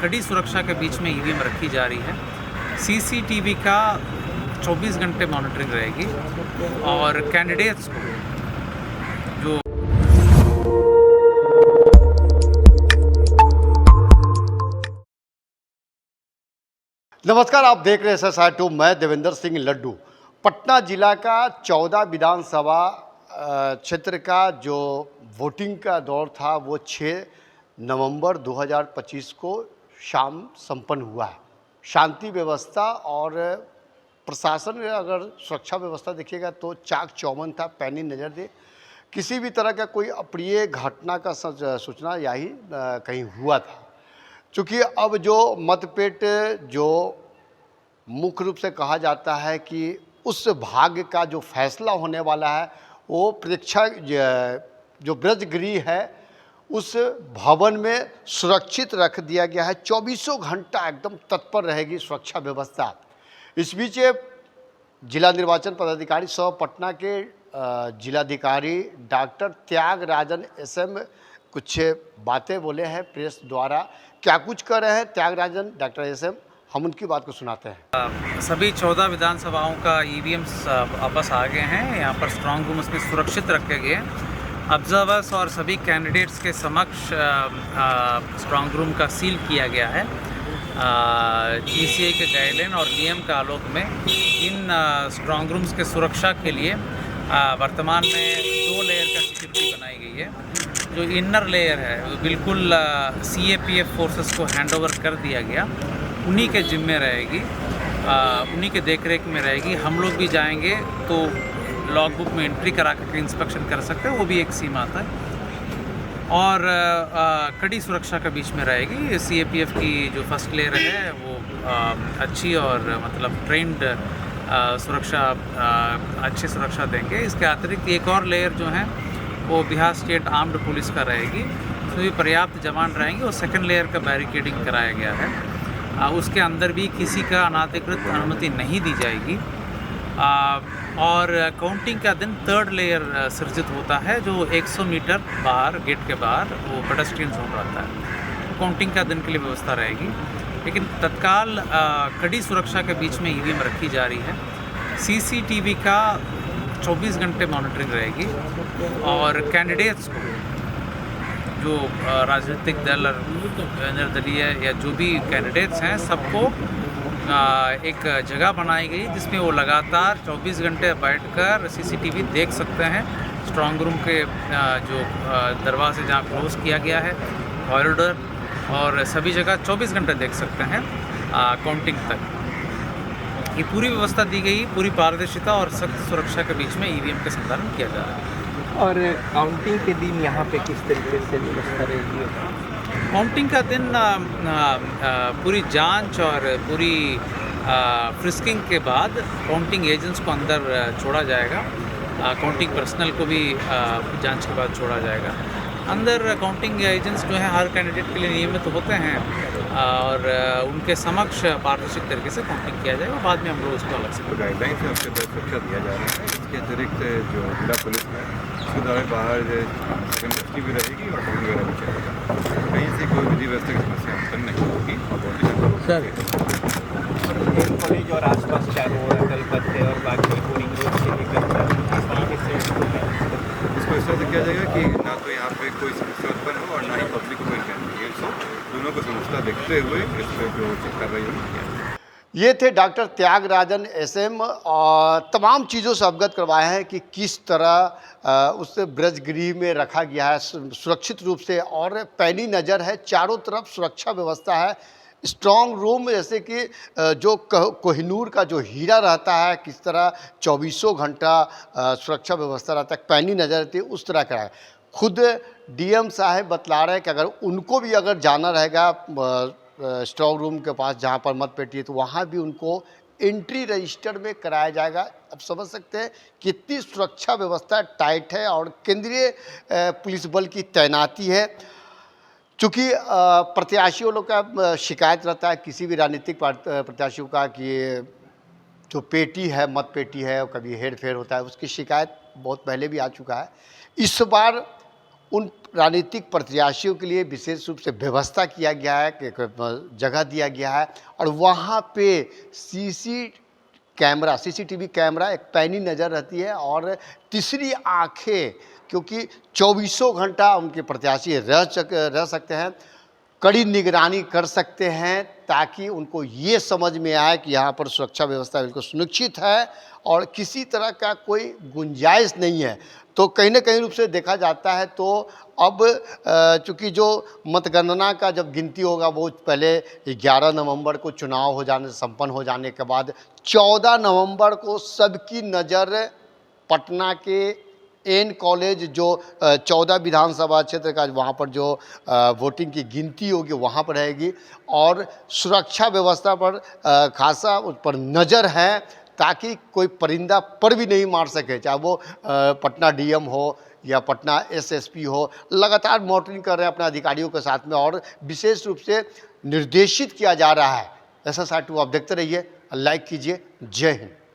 कड़ी सुरक्षा के बीच में ईवीएम रखी जा रही है। सीसीटीवी का 24 घंटे मॉनिटरिंग रहेगी और कैंडिडेट्स को जो नमस्कार, आप देख रहे हैं SSR2। मैं देवेंद्र सिंह लड्डू। पटना जिला का 14 विधानसभा क्षेत्र का जो वोटिंग का दौर था वो 6 नवंबर 2025 को शाम संपन्न हुआ है। शांति व्यवस्था और प्रशासन, अगर सुरक्षा व्यवस्था देखिएगा तो चाक चौबंद था, पैनी नज़र दे। किसी भी तरह का कोई अप्रिय घटना का सूचना यही कहीं हुआ था। चूँकि अब जो मतपेट जो मुख्य रूप से कहा जाता है कि उस भाग का जो फैसला होने वाला है वो परीक्षा जो ब्रजगृह है उस भवन में सुरक्षित रख दिया गया है। 24 घंटा एकदम तत्पर रहेगी सुरक्षा व्यवस्था। इस बीच जिला निर्वाचन पदाधिकारी सह पटना के जिलाधिकारी डॉक्टर त्यागराजन SM कुछ बातें बोले हैं प्रेस द्वारा। क्या कुछ कर रहे हैं त्यागराजन डॉक्टर SM, हम उनकी बात को सुनाते हैं। सभी 14 विधानसभाओं का ईवीएम्स वापस आ गए हैं। यहाँ पर स्ट्रांग रूम उसमें सुरक्षित रखे गए हैं। ऑब्जर्वर्स और सभी कैंडिडेट्स के समक्ष स्ट्रांग रूम का सील किया गया है। ECI के गाइडलाइन और नियम के आलोक में इन स्ट्रांग रूम्स के सुरक्षा के लिए वर्तमान में 2 लेयर का सिक्योरिटी बनाई गई है। जो इनर लेयर है वो बिल्कुल CAPF फोर्सेस को हैंडओवर कर दिया गया, उन्हीं के जिम्मे रहेगी, उन्हीं के देखरेख में रहेगी। हम लोग भी जाएंगे तो लॉग बुक में एंट्री करा कर इंस्पेक्शन कर सकते हैं, वो भी एक सीमा है। और कड़ी सुरक्षा के बीच में रहेगी। CAPF की जो फर्स्ट लेयर है वो अच्छी और मतलब ट्रेंड सुरक्षा, अच्छी सुरक्षा देंगे। इसके अतिरिक्त एक और लेयर जो है वो बिहार स्टेट आर्म्ड पुलिस का रहेगी, तो ये पर्याप्त जवान रहेंगे। और सेकंड लेयर का बैरिकेडिंग कराया गया है। उसके अंदर भी किसी का अनाधिकृत अनुमति नहीं दी जाएगी। और काउंटिंग का दिन 3rd लेयर सृजित होता है, जो 100 मीटर बाहर गेट के बाहर वो पेडेस्ट्रियन जोन रहता है। काउंटिंग का दिन के लिए व्यवस्था रहेगी, लेकिन तत्काल कड़ी सुरक्षा के बीच में ईवीएम रखी जा रही है। CCTV का 24 घंटे मॉनिटरिंग रहेगी और कैंडिडेट्स को जो राजनीतिक दल और निर्दलीय या जो भी कैंडिडेट्स हैं सबको एक जगह बनाई गई जिसमें वो लगातार 24 घंटे बैठकर CCTV देख सकते हैं। स्ट्रांग रूम के जो दरवाजे जहाँ क्लोज किया गया है, कॉरिडोर और सभी जगह 24 घंटे देख सकते हैं काउंटिंग तक। ये पूरी व्यवस्था दी गई, पूरी पारदर्शिता और सख्त सुरक्षा के बीच में EVM का संचालन किया जा रहा है। और काउंटिंग के दिन यहाँ पे किस तरीके से व्यवस्था रहेगी? काउंटिंग का दिन पूरी जांच और पूरी फ्रिस्किंग के बाद काउंटिंग एजेंट्स को अंदर छोड़ा जाएगा। काउंटिंग पर्सनल को भी जांच के बाद छोड़ा जाएगा अंदर। काउंटिंग एजेंट्स जो है हर कैंडिडेट के लिए नियमित होते हैं और उनके समक्ष पारदर्शी तरीके से काउंटिंग किया जाएगा। बाद में हम लोग उसको अलग से गाइडलाइन से उसके तहत सुरक्षा दिया जा रहा है। इसके अतिरिक्त जो जिला पुलिस है उसके द्वारा बाहर सेकंड भी रहेगी और टोल वगैरह भी चलेगा। कहीं से कोई विधि व्यवस्था की समस्या उत्पन्न नहीं होगी। कॉलेज और आसपास चारों ओर कलकत्ते और बाकी बोरिंग रोड से लेकर इस तरीके से इसको इस तरह से किया जाएगा कि ना तो यहाँ पे कोई समस्या उत्पन्न हो और ना ही पब्लिक को कोई इनकन्वीनियंस हो। दोनों को समस्या देखते हुए इस पर जो उचित कार्रवाई होनी चाहिए। ये थे डॉक्टर त्यागराजन SM और तमाम चीज़ों से अवगत करवाए हैं कि किस तरह उस ब्रजगृह में रखा गया है सुरक्षित रूप से और पैनी नज़र है, चारों तरफ सुरक्षा व्यवस्था है। स्ट्रॉन्ग रूम जैसे कि जो कोहिनूर का जो हीरा रहता है, किस तरह 24 घंटा सुरक्षा व्यवस्था रहता है, पैनी नज़र रहती है, उस तरह का है। खुद DM साहब बतला रहे हैं कि अगर उनको भी अगर जाना रहेगा स्ट्रॉन्ग रूम के पास जहाँ पर मतपेटी है तो वहाँ भी उनको एंट्री रजिस्टर में कराया जाएगा। अब समझ सकते हैं कितनी सुरक्षा व्यवस्था टाइट है और केंद्रीय पुलिस बल की तैनाती है। चूँकि प्रत्याशियों लोग का शिकायत रहता है किसी भी राजनीतिक प्रत्याशियों का कि जो पेटी है, मत पेटी है, कभी हेर फेर होता है, उसकी शिकायत बहुत पहले भी आ चुका है। इस बार उन राजनीतिक प्रत्याशियों के लिए विशेष रूप से व्यवस्था किया गया है, जगह दिया गया है और वहाँ पे सीसीटीवी कैमरा एक पैनी नज़र रहती है और तीसरी आंखें, क्योंकि 24 घंटा उनके प्रत्याशी रह सकते हैं, कड़ी निगरानी कर सकते हैं ताकि उनको ये समझ में आए कि यहाँ पर सुरक्षा व्यवस्था बिल्कुल सुनिश्चित है और किसी तरह का कोई गुंजाइश नहीं है। तो कहीं ना कहीं रूप से देखा जाता है तो अब चूँकि जो मतगणना का जब गिनती होगा वो पहले 11 नवंबर को चुनाव संपन्न हो जाने के बाद 14 नवंबर को सबकी नज़र पटना के एन कॉलेज जो 14 विधानसभा क्षेत्र का वहाँ पर जो वोटिंग की गिनती होगी वहाँ पर रहेगी और सुरक्षा व्यवस्था पर खासा उस पर नज़र है ताकि कोई परिंदा पर भी नहीं मार सके, चाहे वो पटना डीएम हो या पटना एसएसपी हो। लगातार मॉनिटरिंग कर रहे हैं अपने अधिकारियों के साथ में और विशेष रूप से निर्देशित किया जा रहा है। SSR 2 आप देखते रहिए, लाइक कीजिए। जय हिंद।